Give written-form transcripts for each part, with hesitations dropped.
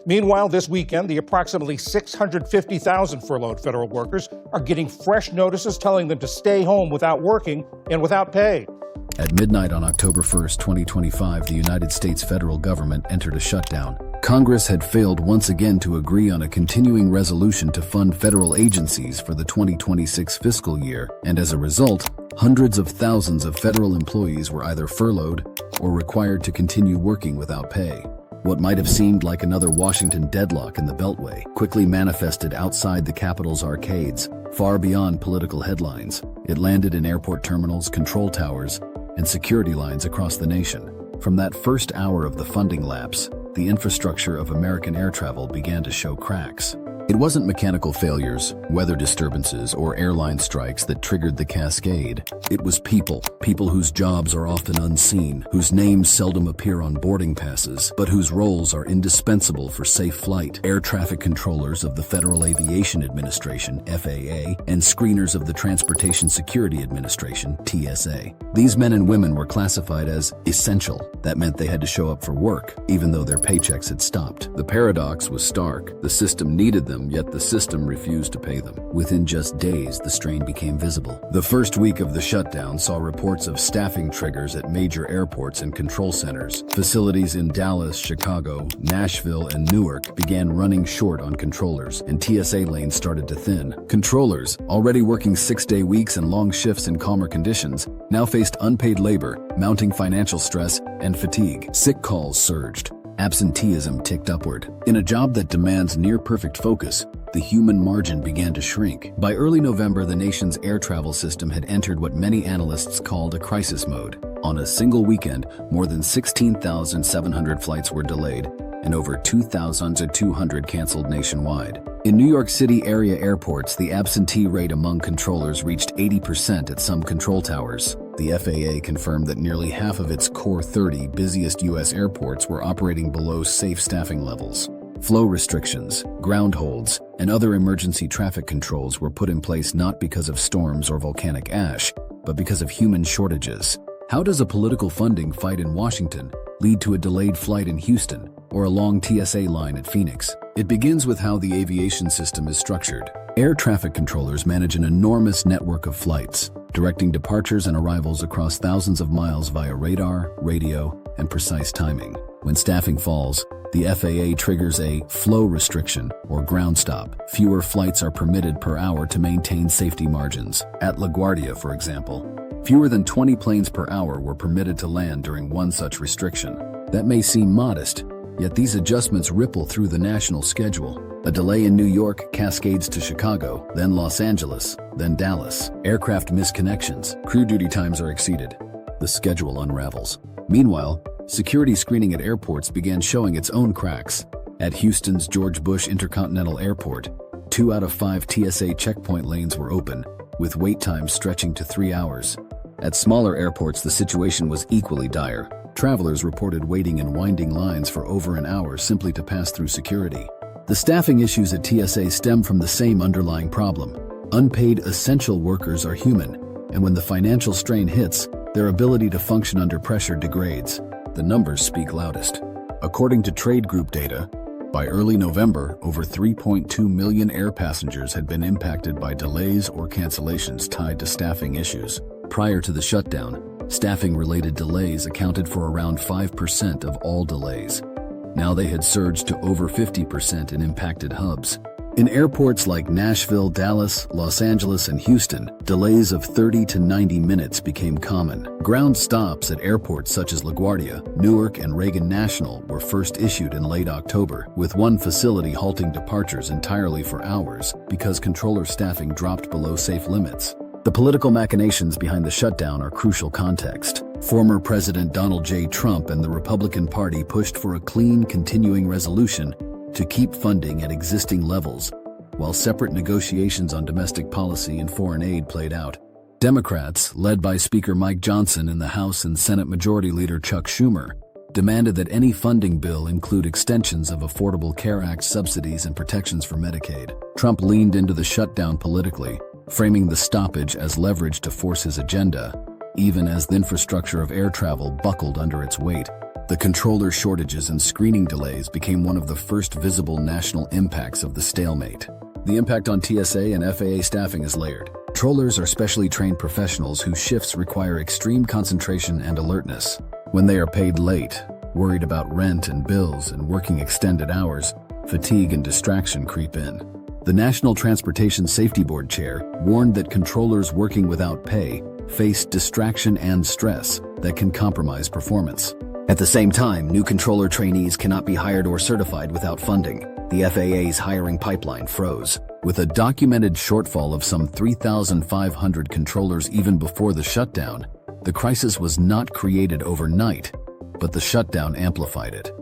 Meanwhile, this weekend, the approximately 650,000 furloughed federal workers are getting fresh notices telling them to stay home without working and without pay. At midnight on October 1st, 2025, the United States federal government entered a shutdown. Congress had failed once again to agree on a continuing resolution to fund federal agencies for the 2026 fiscal year, and as a result, hundreds of thousands of federal employees were either furloughed or required to continue working without pay. What might have seemed like another Washington deadlock in the Beltway quickly manifested outside the Capitol's arcades, far beyond political headlines. It landed in airport terminals, control towers, and security lines across the nation. From that first hour of the funding lapse, the infrastructure of American air travel began to show cracks. It wasn't mechanical failures, weather disturbances, or airline strikes that triggered the cascade. It was people whose jobs are often unseen, whose names seldom appear on boarding passes, but whose roles are indispensable for safe flight. Air traffic controllers of the Federal Aviation Administration, FAA, and screeners of the Transportation Security Administration, TSA. These men and women were classified as essential. That meant they had to show up for work, even though their paychecks had stopped. The paradox was stark. The system needed them, yet the system refused to pay them. Within just days, the strain became visible. The first week of the shutdown saw reports of staffing triggers at major airports and control centers. Facilities in Dallas, Chicago, Nashville, and Newark began running short on controllers, and TSA lanes started to thin. Controllers, already working 6-day weeks and long shifts in calmer conditions, now faced unpaid labor, mounting financial stress, and fatigue. Sick calls surged. Absenteeism ticked upward. In a job that demands near-perfect focus, the human margin began to shrink. By early November, the nation's air travel system had entered what many analysts called a crisis mode. On a single weekend, more than 16,700 flights were delayed, and over 2,200 canceled nationwide. In New York City area airports, the absentee rate among controllers reached 80% at some control towers. The FAA confirmed that nearly half of its core 30 busiest U.S. airports were operating below safe staffing levels. Flow restrictions, ground holds, and other emergency traffic controls were put in place not because of storms or volcanic ash, but because of human shortages. How does a political funding fight in Washington lead to a delayed flight in Houston or a long TSA line at Phoenix? It begins with how the aviation system is structured. Air traffic controllers manage an enormous network of flights, directing departures and arrivals across thousands of miles via radar, radio, and precise timing. When staffing falls, the FAA triggers a flow restriction or ground stop. Fewer flights are permitted per hour to maintain safety margins. At LaGuardia, for example, fewer than 20 planes per hour were permitted to land during one such restriction. That may seem modest, yet these adjustments ripple through the national schedule. A delay in New York cascades to Chicago, then Los Angeles, then Dallas. Aircraft miss connections. Crew duty times are exceeded. The schedule unravels. Meanwhile, security screening at airports began showing its own cracks. At Houston's George Bush Intercontinental Airport, 2 out of 5 TSA checkpoint lanes were open, with wait times stretching to 3 hours. At smaller airports, the situation was equally dire. Travelers reported waiting in winding lines for over an hour simply to pass through security. The staffing issues at TSA stem from the same underlying problem. Unpaid essential workers are human, and when the financial strain hits, their ability to function under pressure degrades. The numbers speak loudest. According to trade group data, by early November, over 3.2 million air passengers had been impacted by delays or cancellations tied to staffing issues. Prior to the shutdown, staffing-related delays accounted for around 5% of all delays. Now they had surged to over 50% in impacted hubs. In airports like Nashville, Dallas, Los Angeles, and Houston, delays of 30 to 90 minutes became common. Ground stops at airports such as LaGuardia, Newark, and Reagan National were first issued in late October, with one facility halting departures entirely for hours because controller staffing dropped below safe limits. The political machinations behind the shutdown are crucial context. Former President Donald J. Trump and the Republican Party pushed for a clean, continuing resolution to keep funding at existing levels, while separate negotiations on domestic policy and foreign aid played out. Democrats, led by Speaker Mike Johnson and the House and Senate Majority Leader Chuck Schumer, demanded that any funding bill include extensions of Affordable Care Act subsidies and protections for Medicaid. Trump leaned into the shutdown politically, framing the stoppage as leverage to force his agenda, even as the infrastructure of air travel buckled under its weight. The controller shortages and screening delays became one of the first visible national impacts of the stalemate. The impact on TSA and FAA staffing is layered. Controllers are specially trained professionals whose shifts require extreme concentration and alertness. When they are paid late, worried about rent and bills, and working extended hours, fatigue and distraction creep in. The National Transportation Safety Board chair warned that controllers working without pay face distraction and stress that can compromise performance. At the same time, new controller trainees cannot be hired or certified without funding. The FAA's hiring pipeline froze. With a documented shortfall of some 3,500 controllers even before the shutdown, the crisis was not created overnight, but the shutdown amplified it.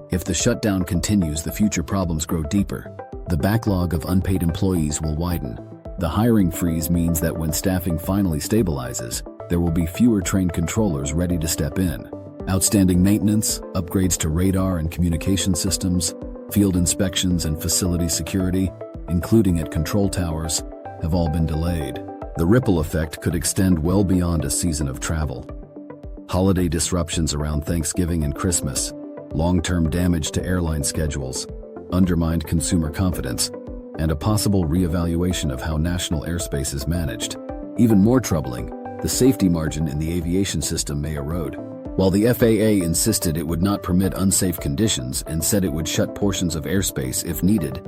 If the shutdown continues, the future problems grow deeper. The backlog of unpaid employees will widen. The hiring freeze means that when staffing finally stabilizes, there will be fewer trained controllers ready to step in. Outstanding maintenance, upgrades to radar and communication systems, field inspections and facility security, including at control towers, have all been delayed. The ripple effect could extend well beyond a season of travel. Holiday disruptions around Thanksgiving and Christmas, long-term damage to airline schedules, undermined consumer confidence, and a possible reevaluation of how national airspace is managed. Even more troubling, the safety margin in the aviation system may erode. While the FAA insisted it would not permit unsafe conditions and said it would shut portions of airspace if needed,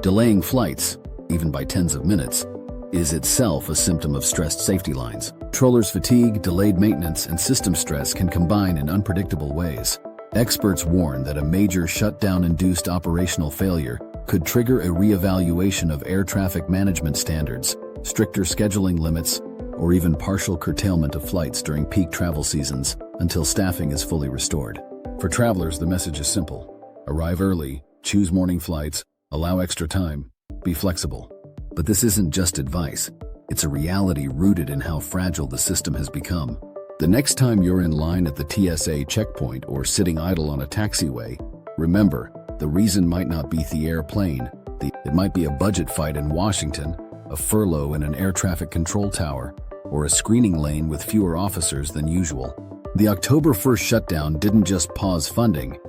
delaying flights, even by tens of minutes, is itself a symptom of stressed safety lines. Controllers' fatigue, delayed maintenance, and system stress can combine in unpredictable ways. Experts warn that a major shutdown-induced operational failure could trigger a reevaluation of air traffic management standards, stricter scheduling limits, or even partial curtailment of flights during peak travel seasons until staffing is fully restored. For travelers, the message is simple. Arrive early, choose morning flights, allow extra time, be flexible. But this isn't just advice. It's a reality rooted in how fragile the system has become. The next time you're in line at the TSA checkpoint or sitting idle on a taxiway, remember, the reason might not be the airplane. It might be a budget fight in Washington, a furlough in an air traffic control tower, or a screening lane with fewer officers than usual. The October 1st shutdown didn't just pause funding.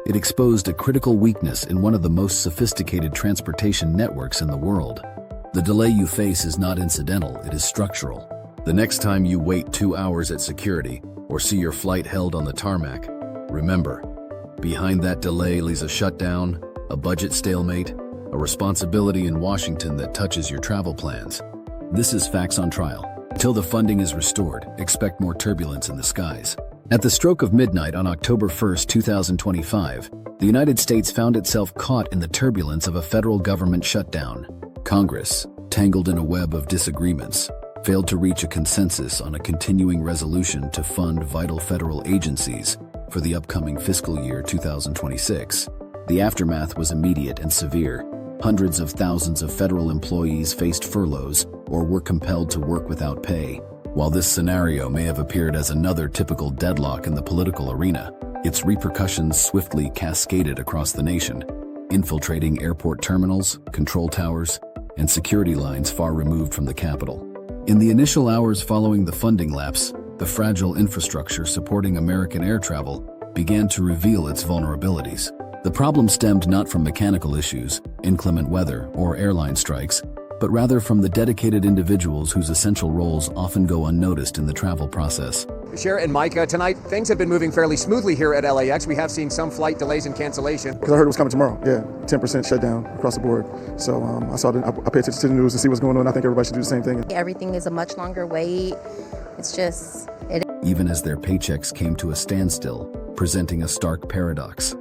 It exposed a critical weakness in one of the most sophisticated transportation networks in the world. The delay you face is not incidental, it is structural. The next time you wait 2 hours at security or see your flight held on the tarmac, remember, behind that delay lays a shutdown, a budget stalemate, a responsibility in Washington that touches your travel plans. This is Facts on Trial. Until the funding is restored, expect more turbulence in the skies. At the stroke of midnight on October 1st, 2025, the United States found itself caught in the turbulence of a federal government shutdown. Congress, tangled in a web of disagreements, failed to reach a consensus on a continuing resolution to fund vital federal agencies for the upcoming fiscal year 2026. The aftermath was immediate and severe. Hundreds of thousands of federal employees faced furloughs or were compelled to work without pay. While this scenario may have appeared as another typical deadlock in the political arena, its repercussions swiftly cascaded across the nation, infiltrating airport terminals, control towers, and security lines far removed from the Capitol. In the initial hours following the funding lapse, the fragile infrastructure supporting American air travel began to reveal its vulnerabilities. The problem stemmed not from mechanical issues, inclement weather, or airline strikes, but rather from the dedicated individuals whose essential roles often go unnoticed in the travel process. Cher and Micah, tonight things have been moving fairly smoothly here at LAX. We have seen some flight delays and cancellation. Because I heard it was coming tomorrow. Yeah, 10% shutdown across the board. So I pay attention to the news to see what's going on. I think everybody should do the same thing. Everything is a much longer wait. It's just, Even as their paychecks came to a standstill, presenting a stark paradox.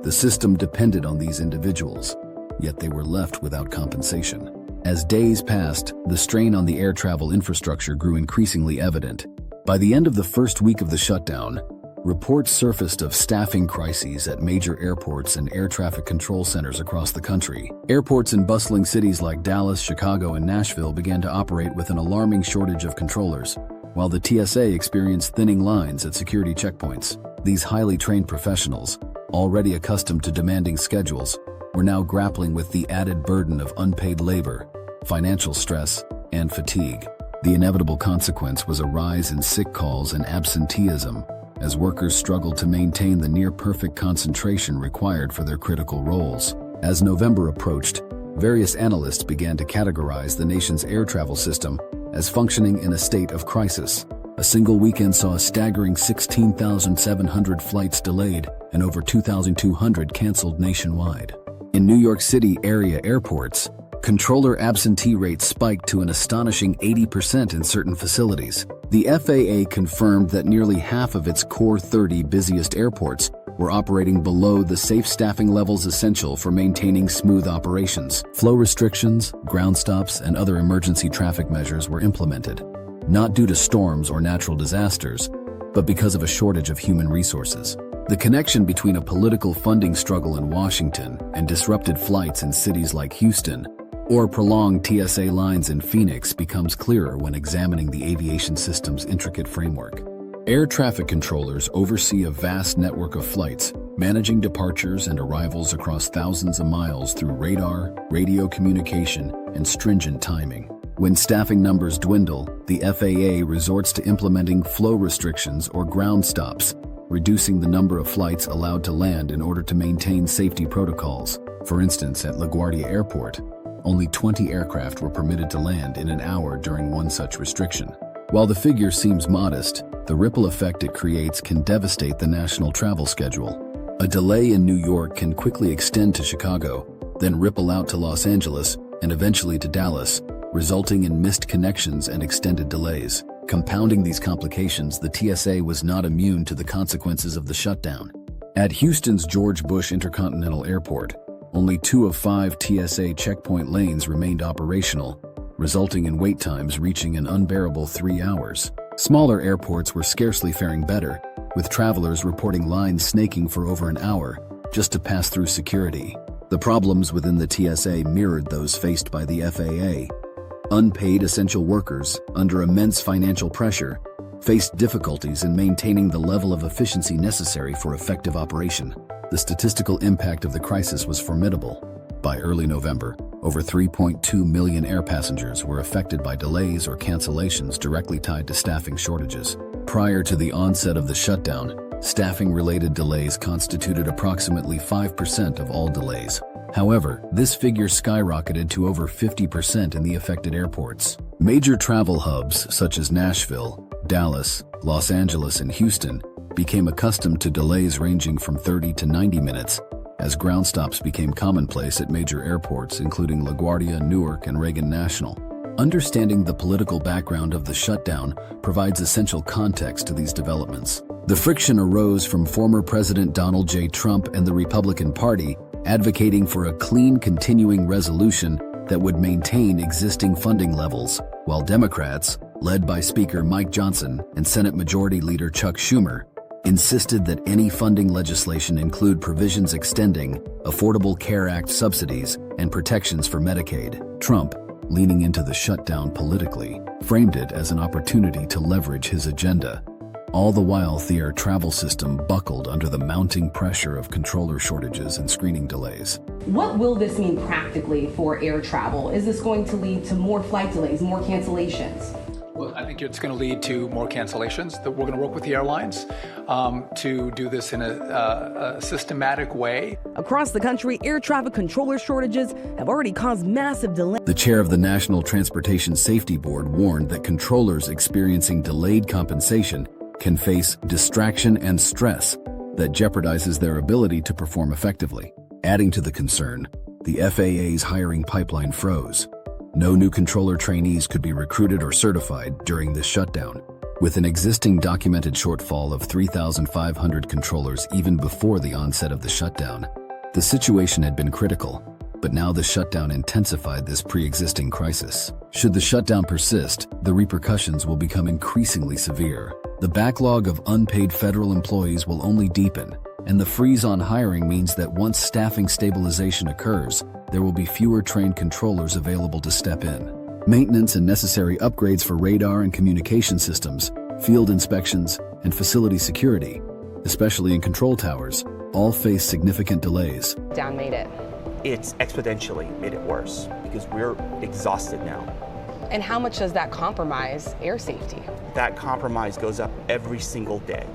The system depended on these individuals, yet they were left without compensation. As days passed, the strain on the air travel infrastructure grew increasingly evident. By the end of the first week of the shutdown, reports surfaced of staffing crises at major airports and air traffic control centers across the country. Airports in bustling cities like Dallas, Chicago, and Nashville began to operate with an alarming shortage of controllers, while the TSA experienced thinning lines at security checkpoints. These highly trained professionals, already accustomed to demanding schedules, were now grappling with the added burden of unpaid labor, financial stress, and fatigue. The inevitable consequence was a rise in sick calls and absenteeism, as workers struggled to maintain the near-perfect concentration required for their critical roles. As November approached, various analysts began to categorize the nation's air travel system as functioning in a state of crisis. A single weekend saw a staggering 16,700 flights delayed and over 2,200 canceled nationwide. In New York City area airports, controller absentee rates spiked to an astonishing 80% in certain facilities. The FAA confirmed that nearly half of its core 30 busiest airports were operating below the safe staffing levels essential for maintaining smooth operations. Flow restrictions, ground stops, and other emergency traffic measures were implemented, not due to storms or natural disasters, but because of a shortage of human resources. The connection between a political funding struggle in Washington and disrupted flights in cities like Houston or prolonged TSA lines in Phoenix becomes clearer when examining the aviation system's intricate framework. Air traffic controllers oversee a vast network of flights, managing departures and arrivals across thousands of miles through radar, radio communication, and stringent timing. When staffing numbers dwindle, the FAA resorts to implementing flow restrictions or ground stops, reducing the number of flights allowed to land in order to maintain safety protocols. For instance, at LaGuardia Airport, only 20 aircraft were permitted to land in an hour during one such restriction. While the figure seems modest, the ripple effect it creates can devastate the national travel schedule. A delay in New York can quickly extend to Chicago, then ripple out to Los Angeles, and eventually to Dallas, resulting in missed connections and extended delays. Compounding these complications, the TSA was not immune to the consequences of the shutdown. At Houston's George Bush Intercontinental Airport, only 2 of 5 TSA checkpoint lanes remained operational, resulting in wait times reaching an unbearable 3 hours. Smaller airports were scarcely faring better, with travelers reporting lines snaking for over an hour just to pass through security. The problems within the TSA mirrored those faced by the FAA. Unpaid essential workers, under immense financial pressure, faced difficulties in maintaining the level of efficiency necessary for effective operation. The statistical impact of the crisis was formidable. By early November, over 3.2 million air passengers were affected by delays or cancellations directly tied to staffing shortages. Prior to the onset of the shutdown, staffing-related delays constituted approximately 5% of all delays. However, this figure skyrocketed to over 50% in the affected airports. Major travel hubs such as Nashville, Dallas, Los Angeles, and Houston became accustomed to delays ranging from 30 to 90 minutes, as ground stops became commonplace at major airports including LaGuardia, Newark, and Reagan National. Understanding the political background of the shutdown provides essential context to these developments. The friction arose from former President Donald J. Trump and the Republican Party advocating for a clean continuing resolution that would maintain existing funding levels, while Democrats, led by Speaker Mike Johnson and Senate Majority Leader Chuck Schumer, insisted that any funding legislation include provisions extending Affordable Care Act subsidies and protections for Medicaid. Trump, leaning into the shutdown politically, framed it as an opportunity to leverage his agenda. All the while, the air travel system buckled under the mounting pressure of controller shortages and screening delays. What will this mean practically for air travel? Is this going to lead to more flight delays, more cancellations? Well, I think it's going to lead to more cancellations. That we're going to work with the airlines to do this in a systematic way. Across the country, air traffic controller shortages have already caused massive delays. The chair of the National Transportation Safety Board warned that controllers experiencing delayed compensation can face distraction and stress that jeopardizes their ability to perform effectively. Adding to the concern, the FAA's hiring pipeline froze. No new controller trainees could be recruited or certified during this shutdown, with an existing documented shortfall of 3,500 controllers even before the onset of the shutdown. The situation had been critical, but now the shutdown intensified this pre-existing crisis. Should the shutdown persist, the repercussions will become increasingly severe. The backlog of unpaid federal employees will only deepen, and the freeze on hiring means that once staffing stabilization occurs, there will be fewer trained controllers available to step in. Maintenance and necessary upgrades for radar and communication systems, field inspections, and facility security, especially in control towers, all face significant delays. Down made it. It's exponentially made it worse because we're exhausted now. And how much does that compromise air safety? That compromise goes up every single day.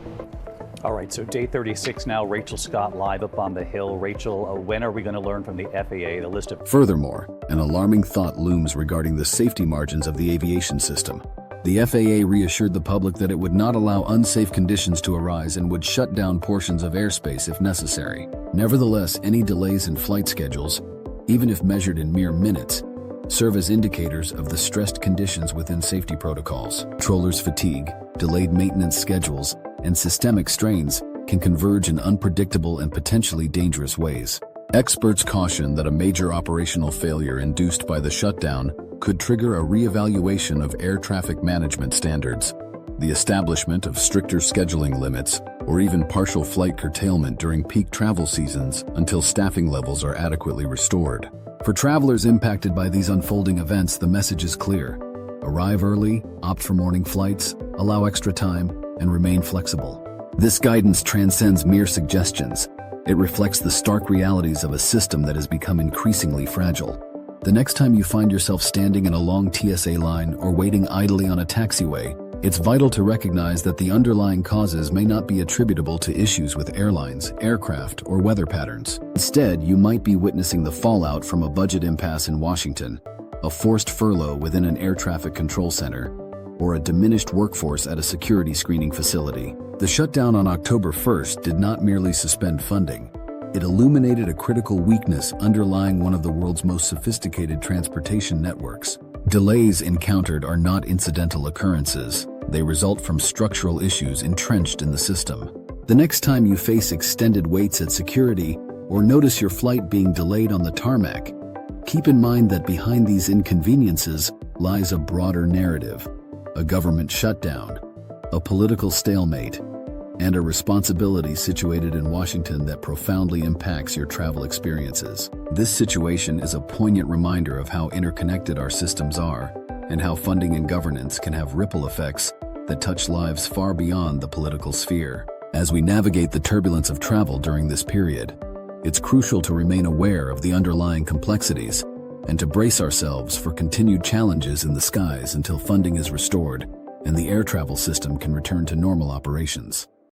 All right, so day 36 now. Rachel Scott live up on the Hill. Rachel, when are we going to learn from the FAA the list of... Furthermore, an alarming thought looms regarding the safety margins of the aviation system. The FAA reassured the public that it would not allow unsafe conditions to arise and would shut down portions of airspace if necessary. Nevertheless, any delays in flight schedules, even if measured in mere minutes, serve as indicators of the stressed conditions within safety protocols. Controllers' fatigue, delayed maintenance schedules, and systemic strains can converge in unpredictable and potentially dangerous ways. Experts caution that a major operational failure induced by the shutdown could trigger a reevaluation of air traffic management standards, the establishment of stricter scheduling limits, or even partial flight curtailment during peak travel seasons until staffing levels are adequately restored. For travelers impacted by these unfolding events, the message is clear. Arrive early, opt for morning flights, allow extra time, and remain flexible. This guidance transcends mere suggestions. It reflects the stark realities of a system that has become increasingly fragile. The next time you find yourself standing in a long TSA line or waiting idly on a taxiway, it's vital to recognize that the underlying causes may not be attributable to issues with airlines, aircraft, or weather patterns. Instead, you might be witnessing the fallout from a budget impasse in Washington, a forced furlough within an air traffic control center, or a diminished workforce at a security screening facility. The shutdown on October 1st did not merely suspend funding. It illuminated a critical weakness underlying one of the world's most sophisticated transportation networks. Delays encountered are not incidental occurrences. They result from structural issues entrenched in the system. The next time you face extended waits at security or notice your flight being delayed on the tarmac, keep in mind that behind these inconveniences lies a broader narrative. A government shutdown, a political stalemate, and a responsibility situated in Washington that profoundly impacts your travel experiences. This situation is a poignant reminder of how interconnected our systems are and how funding and governance can have ripple effects that touch lives far beyond the political sphere. As we navigate the turbulence of travel during this period, it's crucial to remain aware of the underlying complexities and to brace ourselves for continued challenges in the skies until funding is restored and the air travel system can return to normal operations.